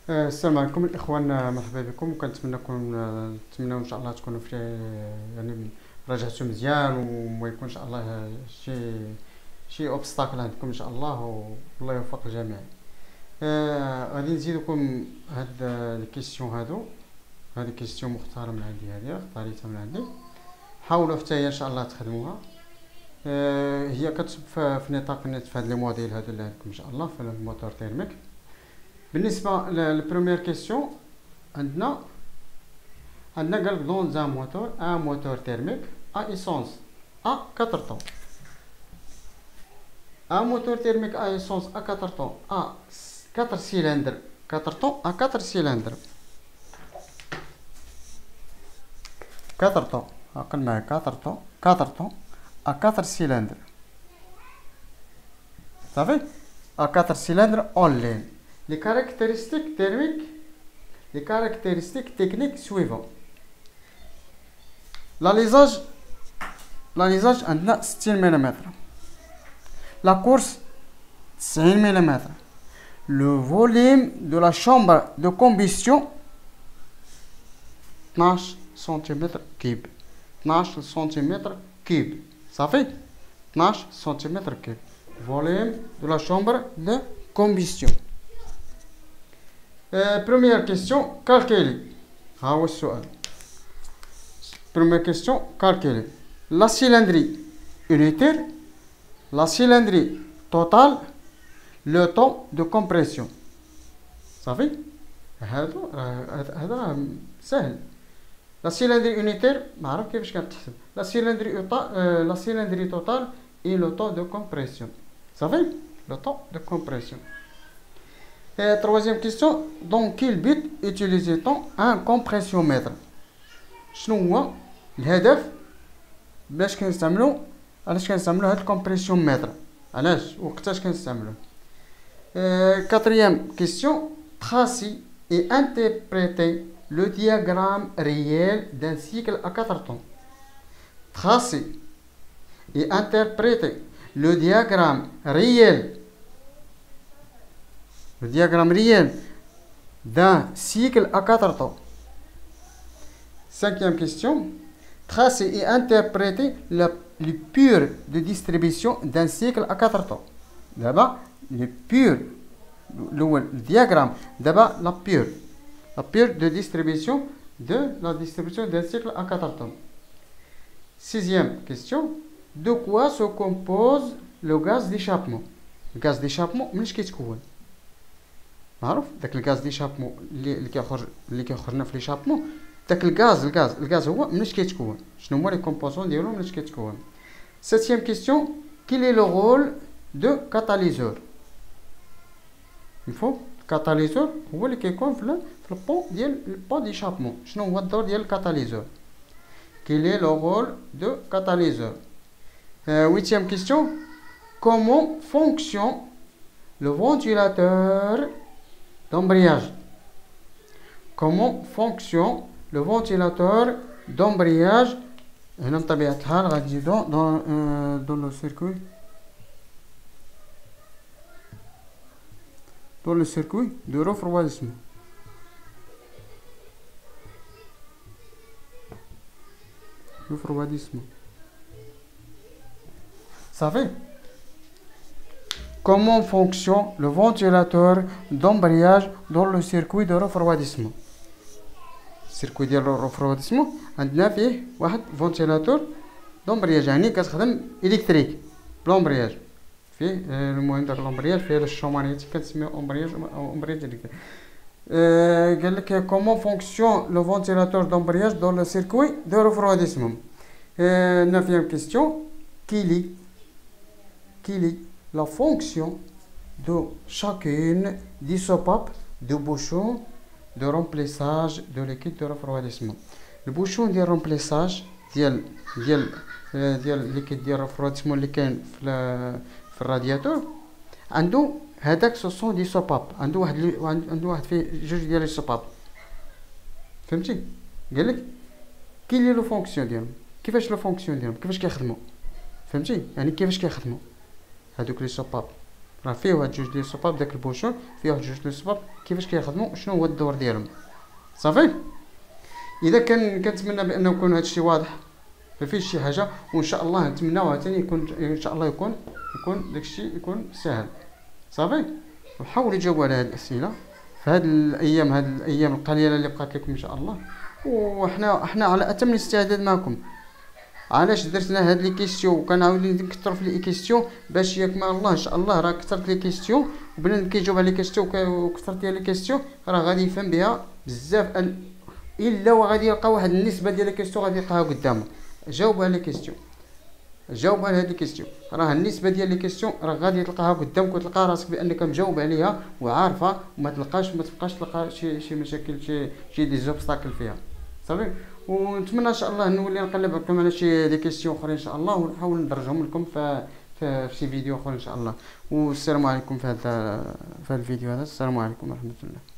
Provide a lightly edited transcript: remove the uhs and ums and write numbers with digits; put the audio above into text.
السلام عليكم الاخوان، مرحبا بكم. نتمنى ان شاء الله تكونوا في يعني رجعتوا مزيان وما يكونش ان شاء الله شي اوبستاكل عندكم ان شاء الله، والله يوفق الجميع. غادي نزيدكم هاد الكيستيون هذه كيستيون مختارة من عندي، هذه اختاريتها من عندي. حاولوا حتى هي ان شاء الله تخدموها. هي كتب في نطاق النت في هاد لي موديل هادو اللي عندكم ان شاء الله في الموتور تيرميك. بالنسبه للبروميير كيسيون عندنا قالك دون ان موتور تيرميك ا ايسونس ا 4 طون. ان موتور تيرميك ا ايسونس ا 4 طون ا 4 سيلندر 4 طون ا 4 سيلندر 4 طون. عقل معايا 4 طون ا 4 سيلندر صافي. ا 4 سيلندر اون لين. Les caractéristiques thermiques, les caractéristiques techniques suivantes. L'alisage عندنا 60 ملم. La course 90 ملم. Le volume de la chambre de combustion 12 cm cube. 12 cm cube. Ça fait 12 cm cube. Volume de la chambre de combustion. Première question, calculer. Première question, calculer. La cylindrie unitaire, la cylindrie totale, le temps de compression. Ça fait هذا سهل. La cylindrie unitaire ما عرف كيفاش كتحسب. La cylindrie totale et le temps de compression. Ça fait le temps de compression. Troisième question, dans quel but utilise-t-on un compressiomètre? شنو هو الهدف باش كنستعملو هاد الكومبريسيومتر؟ علاش وقتاش كنستعملوه؟ Quatrième question, tracer et interpréter le diagramme réel d'un cycle à 4 temps. Tracer et interpréter le diagramme réel d'un cycle à 4 temps. Cinquième question. Tracer et interpréter le pur de distribution d'un cycle à 4 temps. D'abord, le pur, le diagramme. D'abord, la pure de distribution d'un cycle à 4 temps. Sixième question. De quoi se compose le gaz d'échappement? Le gaz d'échappement, منش كيتكون؟ معروف داك الغاز ديشابمون اللي كيخرج لنا في ليشابمون. داك الغاز هو مناش كيتكون؟ شنو هما لي كومبوزون ديالو مناش كيتكون؟ سيتيام كيستيون. كيل اي لو رول دو كاتاليزور؟ الفو الكاتاليزور هو اللي كيكون في البون ديشابمون. شنو هو الدور ديال الكاتاليزور؟ كيل اي لو رول دو كاتاليزور. ويتيام كيستيون. كومون فونكسيون le ventilateur d'embrayage? Comment fonctionne le ventilateur d'embrayage? هنا بطبيعة الحال غادي نزيدو dans le circuit de refroidissement. Ça fait comment fonctionne le ventilateur d'embrayage dans le circuit de refroidissement? السيركوي ديال الرفرواديسمون عندنا فيه واحد فونتيلاتور دومبرياج، يعني كتخدم الكتريك بلومبرياج. فيه المهم داك لومبرياج فيه الشومانيتي كنسميو امبرياج او امبرياج الكتريك. قال لك comment fonctionne le ventilateur d'embrayage dans le circuit de refroidissement. Neuvième question. Quelle est la fonction de chacune des sopapes de bouchon de remplissage de liquide de refroidissement? Le bouchon de remplissage ديال liquide de refroidissement اللي كاين في الرادياتور عنده هذاك سو دي سوباب. عنده واحد فيه جوج ديال لي سوباب. فهمتي؟ قال لك كي لي لو فونكسيون ديالهم، كيفاش لو فونكسيون ديالهم، كيفاش كيخدموا. فهمتي؟ يعني كيفاش كيخدموا هادوك لي سوباب راه فيه واحد جوج ديال الصباب، داك البوشون فيه واحد جوج ديال الصباب كيفاش كيخدموا شنو هو الدور ديالهم. صافي. اذا كنتمنى بانه يكون هذا الشيء واضح، ما فيش شي حاجه، وان شاء الله نتمناو عاوتاني يكون ان شاء الله يكون داك الشيء يكون سهل. صافي. وحاولوا تجاوبوا على هذه الاسئله في هاد الايام القليله اللي بقات لكم ان شاء الله، وحنا على اتم الاستعداد معكم. علاش درتنا هاد لي كيستيون وكنعاودو نكثروا في لي كيستيون باش ياك ما الله ان شاء الله راه كثرت لي كيستيون وبنادم كيجاوب على لي كيستيون وكثرت ديال لي كيستيون راه غادي يفهم بها بزاف الا وغادي يلقى واحد النسبه ديال لي كيستيون غادي يلقاها قدامه. جاوبوا على لي كيستيون، جاوب على هاد الكيستيون، راه النسبه ديال لي كيستيون راه غادي تلقاها قدامك وتلقى راسك بانك مجاوب عليها وعارفه، وما تبقاش تلقى شي مشاكل شي دي زوبستاكل فيها. صافي. ونتمنى ان شاء الله نولي نقلب لكم على شي دي كيستيون اخرين ان شاء الله، ونحاول ندرجهم لكم في شي فيديو اخر ان شاء الله. والسلام عليكم في هذا الفيديو هذا. السلام عليكم ورحمه الله.